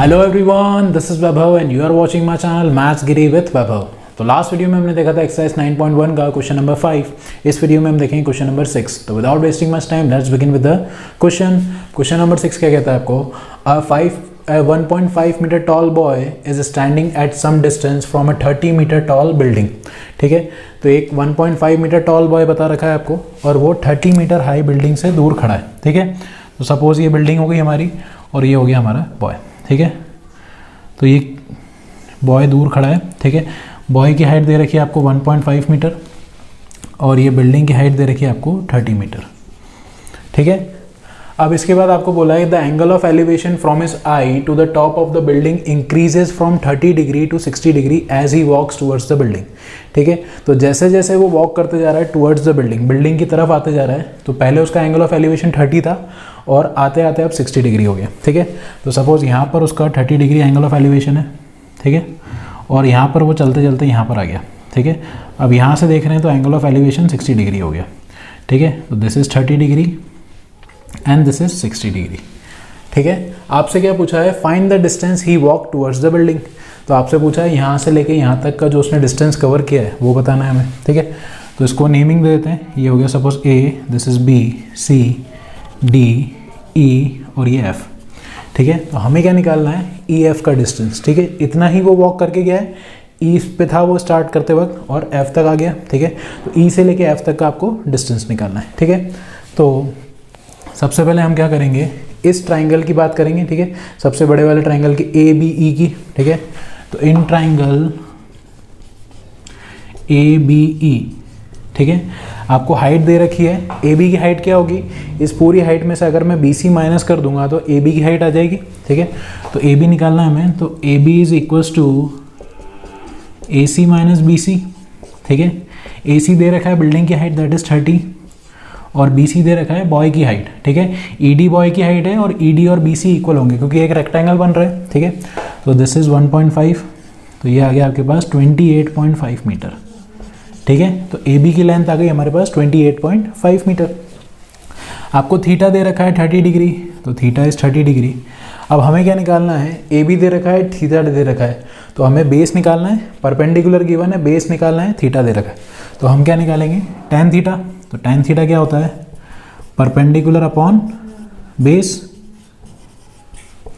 Hello everyone, this is Vaibhav and you are watching my channel maths Giri with Vaibhav. तो last video में हमने देखा था एक्सरसाइज 9.1 का क्वेश्चन नंबर 5। इस वीडियो में हम देखेंगे क्वेश्चन नंबर 6। तो without wasting much time let's begin with the question number 6 क्या कहता है आपको? A 1.5 meter tall boy is standing at some distance from a 30 meter tall building। ठीक है, तो एक 1.5 मीटर टॉल बॉय बता रखा है आपको और वो 30 मीटर हाई बिल्डिंग से दूर खड़ा है। ठीक है, तो सपोज ये बिल्डिंग हो गई हमारी और ये हो गया हमारा बॉय। ठीक है, तो ये बॉय दूर खड़ा है। ठीक है, बॉय की हाइट दे रखी है आपको 1.5 मीटर और ये बिल्डिंग की हाइट दे रखी है आपको 30 मीटर। ठीक है, अब इसके बाद आपको बोला है the angle of elevation from his eye to the top of the building increases from 30 degree to 60 degree as he walks towards the building. ठीक है, तो जैसे जैसे वो वॉक करते जा रहा है टुवर्ड्स द बिल्डिंग की तरफ आते जा रहा है, तो पहले उसका एंगल ऑफ एलिवेशन 30 था और आते आते अब 60 डिग्री हो गया। ठीक है, तो सपोज यहाँ पर उसका 30 डिग्री एंगल ऑफ एलिवेशन है। ठीक है, और यहाँ पर वो चलते चलते यहाँ पर आ गया। ठीक है, अब यहाँ से देख रहे हैं तो एंगल ऑफ एलिवेशन 60 डिग्री हो गया। ठीक है, तो this is 30 degree and this is 60 degree. ठीक है, आपसे क्या पूछा है? Find the distance he walk towards the building. तो आपसे पूछा है यहाँ से लेके यहाँ तक का जो उसने डिस्टेंस कवर किया है वो बताना है हमें। ठीक है, तो इसको नेमिंग दे देते हैं। ये हो गया suppose A, this is B, C, D, E और ये एफ। ठीक है, तो हमें क्या निकालना है? ई एफ का डिस्टेंस। ठीक है, इतना ही वो वॉक करके गया है, ई पे था वो स्टार्ट करते वक्त और एफ तक आ गया। ठीक है, तो ई से लेके एफ तक का आपको डिस्टेंस निकालना है। ठीक है, तो सबसे पहले हम क्या करेंगे? इस ट्राइंगल की बात करेंगे। ठीक है, सबसे बड़े वाले ट्राइंगल की ए बी ई की। ठीक है, तो in triangle A B E, ठीक है, आपको हाइट दे रखी है। ए बी की हाइट क्या होगी? इस पूरी हाइट में से अगर मैं बी सी माइनस कर दूंगा तो ए बी की हाइट आ जाएगी। ठीक है, तो ए बी निकालना है हमें, तो A B is equals to A C minus B C. ठीक है, ए सी दे रखा है बिल्डिंग की हाइट दैट इज 30 और बी सी दे रखा है बॉय की हाइट। ठीक है, ई डी बॉय की हाइट है और ई डी और बी सी इक्वल होंगे क्योंकि एक रेक्टेंगल बन रहा है। ठीक है, तो दिस इज 1.5, तो ये आ गया आपके पास 28.5 मीटर। ठीक है, तो ए बी की लेंथ आ गई हमारे पास 28.5 मीटर। आपको थीटा दे रखा है 30 डिग्री, तो थीटा इज 30 डिग्री। अब हमें क्या निकालना है? ए बी दे रखा है, थीटा दे रखा है, तो हमें बेस निकालना है। परपेंडिकुलर गिवन है, बेस निकालना है, थीटा दे रखा है, तो हम क्या निकालेंगे? tan theta. तो tan थीटा क्या होता है? Perpendicular upon base.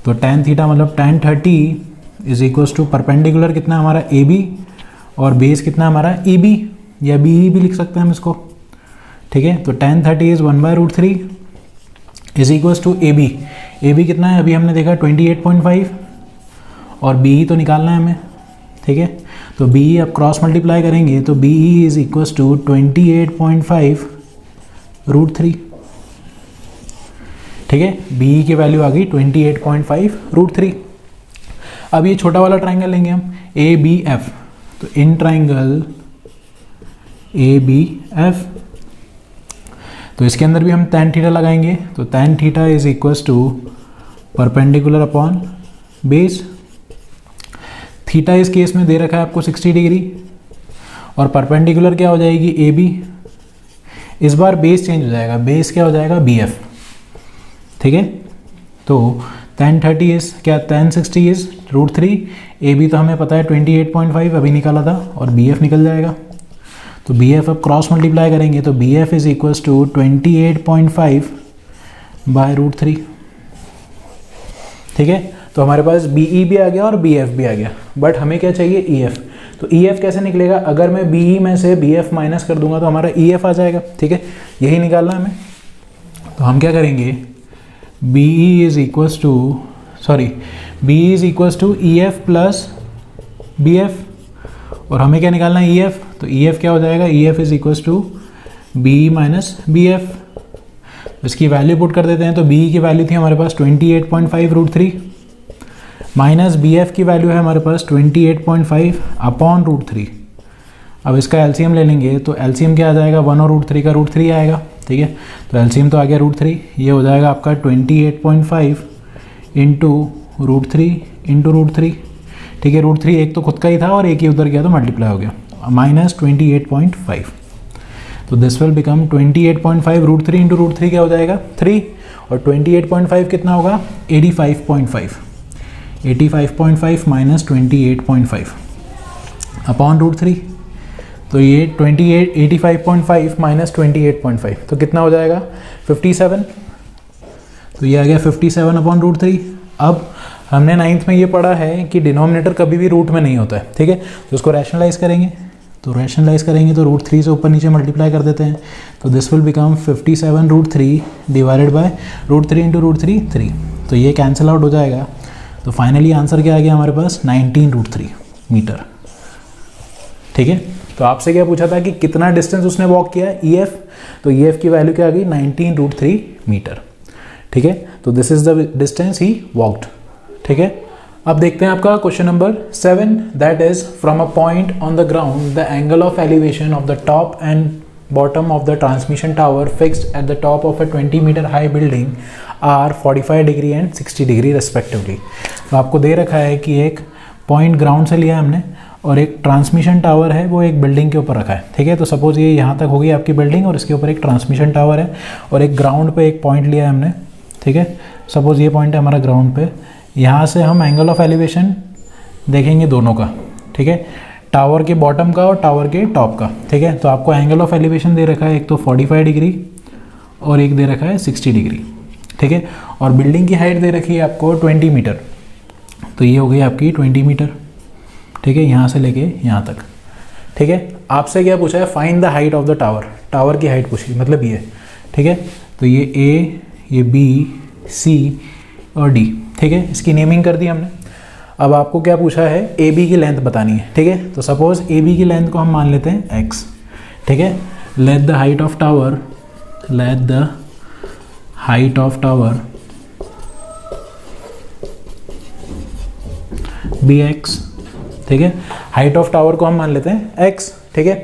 तो tan थीटा मतलब tan 30 is equals to perpendicular कितना हमारा ए बी और बेस कितना हमारा ई बी या बी ई भी लिख सकते हैं हम इसको। ठीक है, तो tan 30 is 1/√3 is equals to A B. A B कितना है? अभी हमने देखा 28.5 और बी ई तो निकालना है हमें। ठीक है, तो बी ई आप क्रॉस मल्टीप्लाई करेंगे तो B E is equals to 28.5√3। ठीक है, बी ई की वैल्यू आ गई 28.5√3। अब ये छोटा वाला ट्राइंगल लेंगे हम ए बी एफ। तो in triangle A B F, तो इसके अंदर भी हम tan थीटा लगाएंगे। तो tan theta is equals to perpendicular upon base. Theta इस केस में दे रखा है आपको 60 डिग्री और परपेंडिकुलर क्या हो जाएगी? A B. इस बार बेस चेंज हो जाएगा, बेस क्या हो जाएगा? B F. ठीक है, तो tan 30 इज क्या? tan 60 is √3। ए बी तो हमें पता है 28.5 अभी निकाला था और बी एफ निकल जाएगा। तो बी एफ अब क्रॉस मल्टीप्लाई करेंगे तो B F is equals to 28.5/√3। ठीक है, तो हमारे पास बी ई भी आ गया और बी एफ भी आ गया, बट हमें क्या चाहिए? ई एफ। तो ई एफ कैसे निकलेगा? अगर मैं बी ई में से बी एफ माइनस कर दूंगा तो हमारा ई एफ आ जाएगा। ठीक है, यही निकालना है हमें। तो हम क्या करेंगे? B E is equals to E F plus B F और हमें क्या निकालना है? E F. तो ई एफ क्या हो जाएगा? E F is equals to B E minus B F. इसकी वैल्यू पुट कर देते हैं, तो बी ई की वैल्यू थी हमारे पास 28.5√3 माइनस बी एफ की वैल्यू है हमारे पास 28.5/√3। अब इसका एलसीएम ले लेंगे तो एलसीएम क्या आ जाएगा? 1 और √3 का √3 आएगा। ठीक है, तो एलसीएम तो आ गया √3, ये हो जाएगा आपका 28.5 इंटू √3। ठीक है, √3 एक तो खुद का ही था और एक ही उधर गया तो मल्टीप्लाई हो गया, माइनस 28.5। तो दिस विल बिकम 28.5 √3 इंटू √3 क्या हो जाएगा? 3 और 28.5 कितना होगा? 85.5। 85.5 माइनस 28.5 अपॉन रूट 3। तो ये 85.5 माइनस 28.5 तो कितना हो जाएगा 57। तो ये आ गया 57 अपॉन रूट 3। अब हमने 9th में ये पढ़ा है कि डिनोमिनेटर कभी भी रूट में नहीं होता है, ठीक है। तो उसको रैशनलाइज करेंगे, तो रूट 3 से ऊपर नीचे मल्टीप्लाई कर देते हैं। तो this will become 57 root 3 divided by root 3 into root 3 3। तो ये कैंसिल आउट हो जाएगा। तो फाइनली आंसर क्या आ गया हमारे पास 19 रूट 3 मीटर, ठीक है। तो आपसे क्या पूछा था कि कितना डिस्टेंस उसने वॉक किया EF, तो EF की वैल्यू क्या आ गई 19 रूट 3 मीटर, ठीक है। तो this is the distance he walked, ठीक है। अब देखते हैं आपका question number 7, that is from a point on the ground the angle of elevation of the top and bottom of the transmission tower fixed at the top of a 20 meter high building are 45 degree and 60 degree respectively. तो आपको दे रखा है कि एक point ground से लिया है हमने और एक ट्रांसमिशन टावर है वो एक बिल्डिंग के ऊपर रखा है, ठीक है। तो सपोज ये यहाँ तक होगी आपकी बिल्डिंग और इसके ऊपर एक ट्रांसमिशन टावर है और एक ग्राउंड पे एक पॉइंट लिया है हमने, ठीक है। सपोज ये पॉइंट है हमारा ग्राउंड पे, यहाँ से हम एंगल ऑफ एलिवेशन देखेंगे दोनों का, ठीक है, टावर के बॉटम का और टावर के टॉप का, ठीक है। तो आपको एंगल ऑफ एलिवेशन दे रखा है एक तो 45 डिग्री और एक दे रखा है 60 डिग्री, ठीक है। और बिल्डिंग की हाइट दे रखी है आपको 20 मीटर, तो ये हो गई आपकी 20 मीटर, ठीक है, यहाँ से लेके यहाँ तक, ठीक है। आपसे क्या पूछा है find the height of the tower, tower की हाइट पूछी, मतलब ये, ठीक है। तो ये A, ये B, C और D, ठीक है, इसकी नेमिंग कर दी हमने। अब आपको क्या पूछा है AB की लेंथ बतानी है, ठीक है। तो सपोज AB की लेंथ को हम मान लेते हैं X, ठीक है। Let the height of tower, let the height of tower be X, ठीक है। हाइट ऑफ टावर को हम मान लेते हैं X, ठीक है।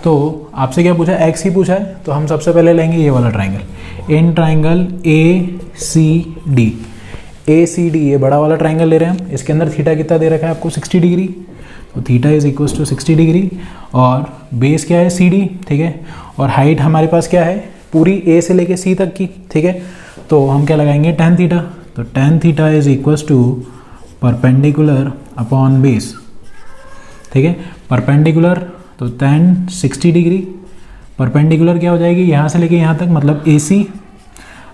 तो आपसे क्या पूछा है X ही पूछा है, तो हम सबसे पहले लेंगे ये वाला triangle, in triangle ACD, ACD ये बड़ा वाला ट्राइंगल ले रहे हैं हम। इसके अंदर थीटा कितना दे रखा है आपको 60 डिग्री, तो theta is equal to 60 degree और बेस क्या है CD, ठीक है। और हाइट हमारे पास क्या है पूरी A से लेके C तक की, ठीक है। तो हम क्या लगाएंगे tan थीटा, तो tan theta is equal to perpendicular upon base, ठीक है। परपेंडिकुलर तो tan 60 डिग्री, परपेंडिकुलर क्या हो जाएगी यहाँ से लेके यहाँ तक मतलब AC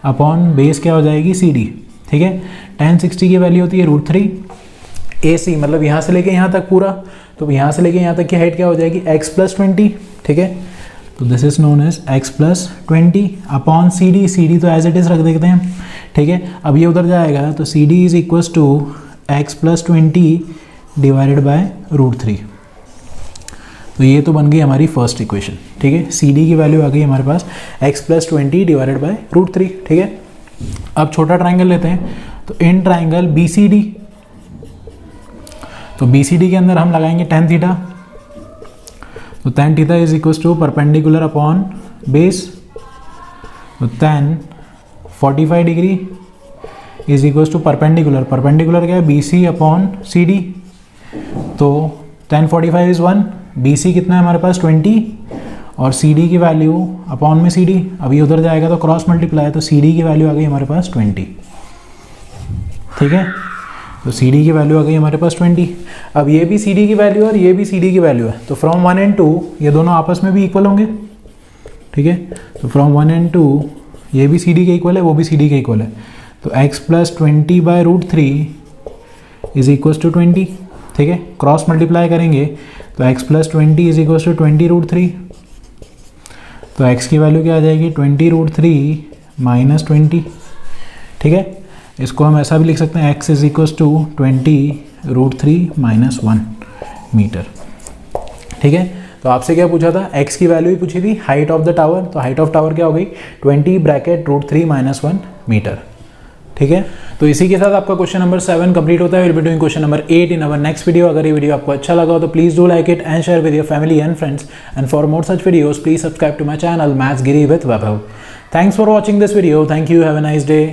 अपॉन बेस क्या हो जाएगी CD, ठीक है। tan 60 की वैल्यू होती है √3, AC मतलब यहाँ से लेके यहाँ तक पूरा, तो यहाँ से लेके यहाँ तक की हाइट क्या हो जाएगी x + 20, ठीक है। तो this is known as x + 20 upon CD तो एज इट इज रख देते हैं, ठीक है। अब ये उधर जाएगा तो CD is equal to x + 20 divided by √3। तो ये तो बन गई हमारी फर्स्ट इक्वेशन, ठीक है। CD की वैल्यू आ गई हमारे पास x + 20 डिवाइडेड बाय √3, ठीक है। अब छोटा ट्राइंगल लेते हैं, तो इन ट्राइंगल BCD, तो BCD के अंदर हम लगाएंगे tan थीटा, तो tan theta is equal to perpendicular upon base, तो tan 45 degree is equal to perpendicular, perpendicular क्या है BC अपॉन CD, तो tan 45 इज 1, BC कितना है हमारे पास 20 और CD की वैल्यू अपॉन में CD, अभी उधर जाएगा तो क्रॉस मल्टीप्लाई, तो CD की वैल्यू आ गई हमारे पास 20, ठीक है। तो CD की वैल्यू आ गई हमारे पास 20। अब ये भी CD की वैल्यू है और ये भी CD की वैल्यू है, तो फ्रॉम 1 and 2 ये दोनों आपस में भी इक्वल होंगे, ठीक है। तो फ्रॉम 1 and 2 ये भी CD के इक्वल है, वो भी CD के इक्वल है, तो x + 20 by √3 is equal to 20, ठीक है। क्रॉस मल्टीप्लाई करेंगे तो x + 20 इज इक्वल टू 20 √3, तो x की वैल्यू क्या आ जाएगी 20 √3 माइनस 20, ठीक है। इसको हम ऐसा भी लिख सकते हैं x is equal to 20 √3 minus 1 meter, ठीक है। तो आपसे क्या पूछा था x की वैल्यू ही पूछी थी, हाइट ऑफ द टावर, तो हाइट ऑफ टावर क्या हो गई 20 ब्रैकेट √3 माइनस 1 मीटर, ठीक है। तो इसी के साथ आपका क्वेश्चन नंबर 7 कंप्लीट होता है। Will be doing question number 8 in our next video. अगर ये वीडियो आपको अच्छा लगा हो तो please do like it and share with your family and friends, and for more such videos please subscribe to my channel maths Giri with Vaibhav. Thanks for watching this video. Thank you, have a nice day.